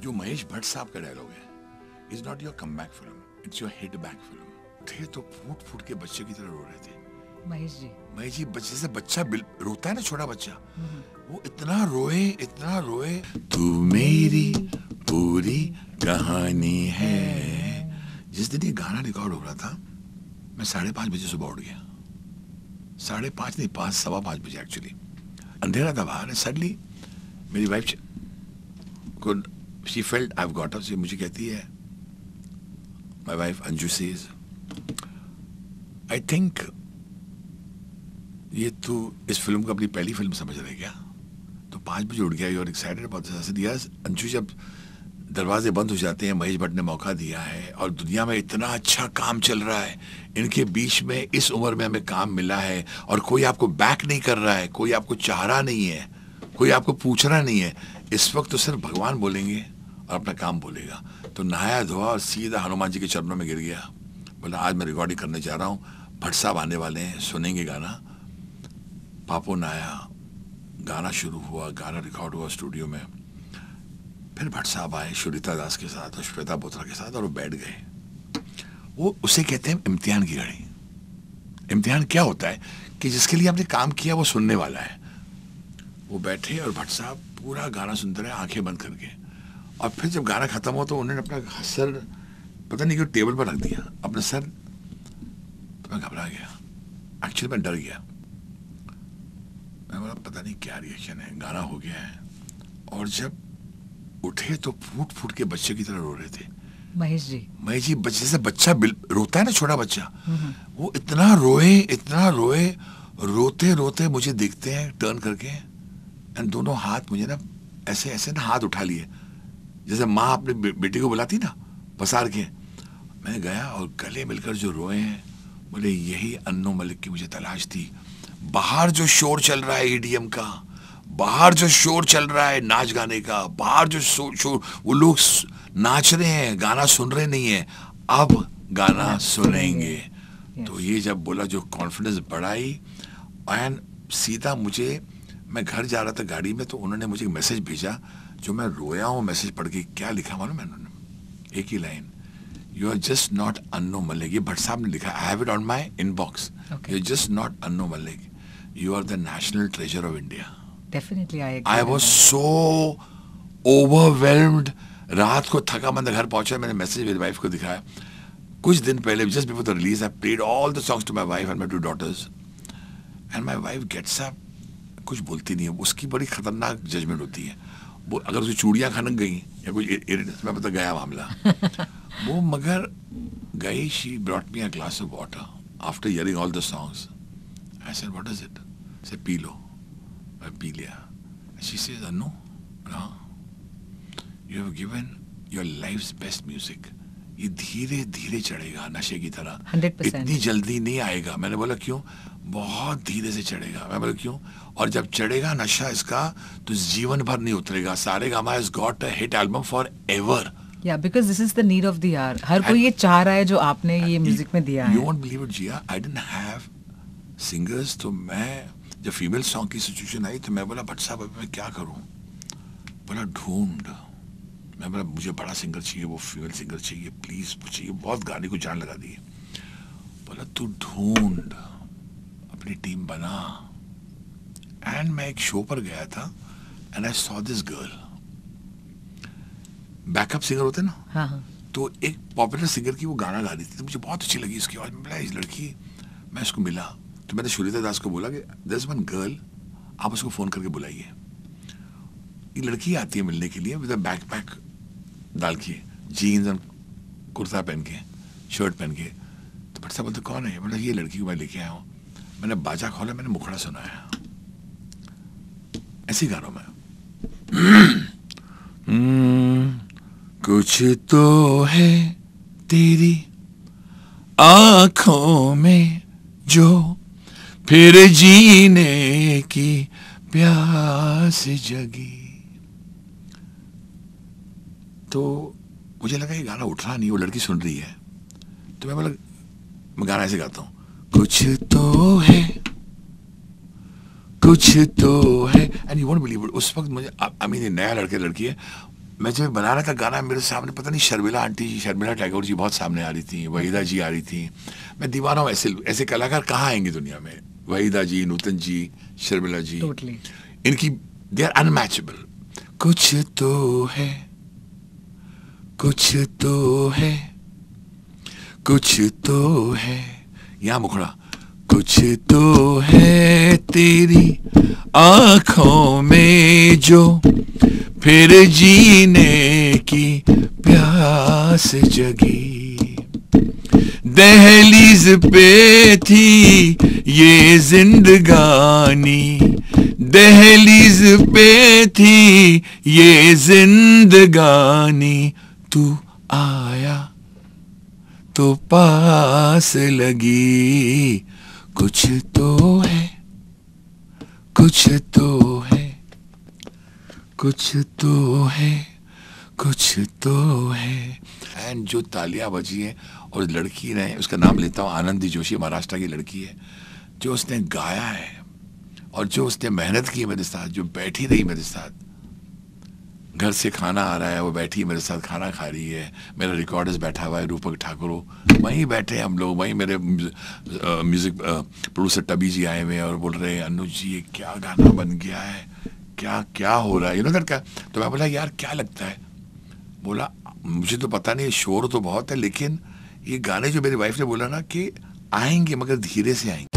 जो महेश भट्ट साहब का डायलॉग है, is not your come back film, it's your hit back film. थे तो फूट फूट के बच्चे की तरह रो रहे थे महेश जी बच्चे से बच्चा रोता है ना, छोटा बच्चा, वो इतना रोए तू मेरी पूरी कहानी है। जिस दिन ये गाना रिकॉर्ड हो रहा था, मैं 5:30 बजे सुबह उठ गया। 5:30 नहीं, 5:15 बजे एक्चुअली। अंधेरा था बाहर। सडनली मेरी वाइफ को she felt I have got up, मुझे कहती है, my wife Anju says, I think ये तू इस फिल्म को अपनी पहली फिल्म समझ रहे क्या? तो 5 बजे उठ गया। You are excited about this? Yes Anju, जब दरवाजे बंद हो जाते हैं, महेश भट्ट ने मौका दिया है और दुनिया में इतना अच्छा काम चल रहा है, इनके बीच में इस उम्र में हमें काम मिला है और कोई आपको बैक नहीं कर रहा है, कोई आपको चाह रहा नहीं है, कोई आपको पूछ रहा नहीं है। इस वक्त तो सिर्फ भगवान बोलेंगे और अपना काम बोलेगा। तो नहाया धोआ और सीधा हनुमान जी के चरणों में गिर गया। बोला आज मैं रिकॉर्डिंग करने जा रहा हूँ, भट्ट साहब आने वाले हैं, सुनेंगे गाना। पापो नहाया, गाना शुरू हुआ, गाना रिकॉर्ड हुआ स्टूडियो में। फिर भट्ट साहब आए शुरिता दास के साथ और श्वेता बोत्रा के साथ और वो बैठ गए। वो उसे कहते हैं इम्तिहान की घड़ी। इम्तिहान क्या होता है कि जिसके लिए आपने काम किया वो सुनने वाला है। वो बैठे और भट्ट साहब पूरा गाना सुनते रहे आंखें बंद करके। और फिर जब गाना खत्म हुआ तो उन्होंने अपना सर पता नहीं क्यों टेबल पर रख दिया, अपना सर। तो मैं घबरा गया, एक्चुअली मैं डर गया। मैं बोला पता नहीं क्या रिएक्शन है, गाना हो गया है। और जब उठे तो फूट फूट के बच्चे की तरह रो रहे थे महेश जी बच्चे से बच्चा रोता है ना, छोटा बच्चा, वो इतना रोए, रोते रोते मुझे देखते हैं टर्न करके, एंड दोनों हाथ मुझे ना ऐसे ना हाथ उठा लिए, जैसे माँ अपने बेटी को बुलाती ना पसार के। मैं गया और गले मिलकर जो रोए हैं, बोले यही अन्नू मलिक की मुझे तलाश थी। बाहर जो शोर चल रहा है ईडीएम का, बाहर जो शोर चल रहा है नाच गाने का, बाहर जो शोर वो लोग नाच रहे हैं, गाना सुन रहे नहीं है, अब गाना सुनेंगे। तो ये जब बोला, जो कॉन्फिडेंस बढ़ाई। एंड सीधा मुझे, मैं घर जा रहा था गाड़ी में, तो उन्होंने मुझे एक मैसेज भेजा, जो मैं रोया हूँ मैसेज पढ़ के। क्या लिखा मालूम है उन्होंने? एक ही line, you are just not Annu Malik. ये भट्ट साहब ने लिखा, I have it on my inbox. You are just not Annu Malik, you are the national treasure of India. Definitely, I was so overwhelmed. रात को थका मंद घर पहुंचा, मैंने मैसेज मेरी वाइफ को दिखाया। कुछ दिन पहले, just before the release, I played all the songs to my wife and my 2 daughters. And my wife gets up, कुछ बोलती नहीं है। उसकी बड़ी खतरनाक जजमेंट होती है। वो अगर उसे चूड़ियाँ खनक गई या कुछ इरिटेशन, मैं पता गया मामला। वो मगर गई, she brought me a glass of water after hearing all the songs. I said, what is it? I said, पी लो। मैं पी लिया। She says, Annu, you have given your life's best music. ये धीरे धीरे चढ़ेगा नशे की तरह, 100%। इतनी जल्दी नहीं आएगा। मैंने बोला क्यों? बहुत धीरे से चढ़ेगा। मैं बोला क्यों? और जब चढ़ेगा नशा इसका, तो जीवन भर नहीं उतरेगा। Saregama has got a hit album forever. Yeah, because this is the need of the hour. हर कोई ये चाह रहा है जो आपने ये म्यूजिक में दिया है। You won't believe it, Jia. I didn't have singers, तो मैं जब फीमेल सॉन्ग की सिचुएशन आई तो मैं बोला भट्ट साहब अभी मैं क्या करूं? बोला ढूंढ। मैं बोला मुझे बड़ा सिंगर चाहिए, वो फीमेल सिंगर चाहिए, प्लीज चाहिए, बहुत गाने को जान लगा दी। बोला तू ढूंढ, अपनी टीम बना। एंड मैं एक शो पर गया था, and I saw this girl. Backup singer होते ना, हाँ। तो एक पॉपुलर सिंगर की वो गाना गा रही थी, तो मुझे बहुत अच्छी लगी उसकी आवाज। मैं बोला इस लड़की, मैं इसको मिला तो मैंने शुरिता दास को बोला कि देयर इज वन गर्ल, आप उसको फोन करके बुलाइए। ये लड़की आती है मिलने के लिए विद अ बैकपैक डाल के, जीन्स और कुर्ता पहन के, शर्ट पहन के। तो भट्ट साहब बोलते कौन है? बोला ये लड़की को मैं लेके आया हूँ। मैंने बाजा खोला, मैंने मुखड़ा सुनाया, ऐसे गा रहा हूँ मैं। कुछ तो है तेरी आंखों में जो फिर जीने की प्यास जगी। तो मुझे लगा ये गाना उठ रहा नहीं, वो लड़की सुन रही है। तो मैं बोला, मैं गाना ऐसे गाता हूँ, कुछ तो है, कुछ तो है। And you won't believe it, उस वक्त मुझे, आई मीन ये नया लड़के लड़की है, मैं जब बना रहा था गाना, मेरे सामने पता नहीं शर्मिला आंटी जी, शर्मिला टैगोर जी बहुत सामने आ रही थी, वहीदा जी आ रही थी। मैं दीवाना हूँ, ऐसे ऐसे कलाकार कहाँ आएंगे दुनिया में। वहीदा जी, नूतन जी, शर्मिला जी, Totally. इनकी दे आर अनमैचेबल। कुछ तो है, कुछ तो है, कुछ तो है, यहाँ मुखड़ा। कुछ तो है तेरी आंखों में जो फिर जीने की प्यास जगी। दहलीज पे थी ये जिंदगानी, दहलीज पे थी ये जिंदगानी, तू आया तो पास लगी। कुछ तो है, कुछ तो है, कुछ तो है, कुछ तो है। एंड जो तालियां बजी हैं, और लड़की ने, उसका नाम लेता हूँ, आनंदी जोशी, महाराष्ट्र की लड़की है, जो उसने गाया है और जो उसने मेहनत की मेरे साथ, जो बैठी रही मेरे साथ, घर से खाना आ रहा है, वो बैठी मेरे साथ खाना खा रही है, मेरा रिकॉर्डर्स बैठा हुआ है, रूपक ठाकुर, वहीं बैठे हम लोग, वहीं मेरे म्यूजिक प्रोड्यूसर टबी जी आए हुए हैं और बोल रहे हैं, अनुज जी ये क्या गाना बन गया है, क्या क्या हो रहा है, यू नो दैट का। तो मैं बोला यार क्या लगता है, बोला मुझे तो पता नहीं, शोर तो बहुत है, लेकिन ये गाने जो मेरी वाइफ ने बोला ना कि आएंगे मगर धीरे से आएंगे।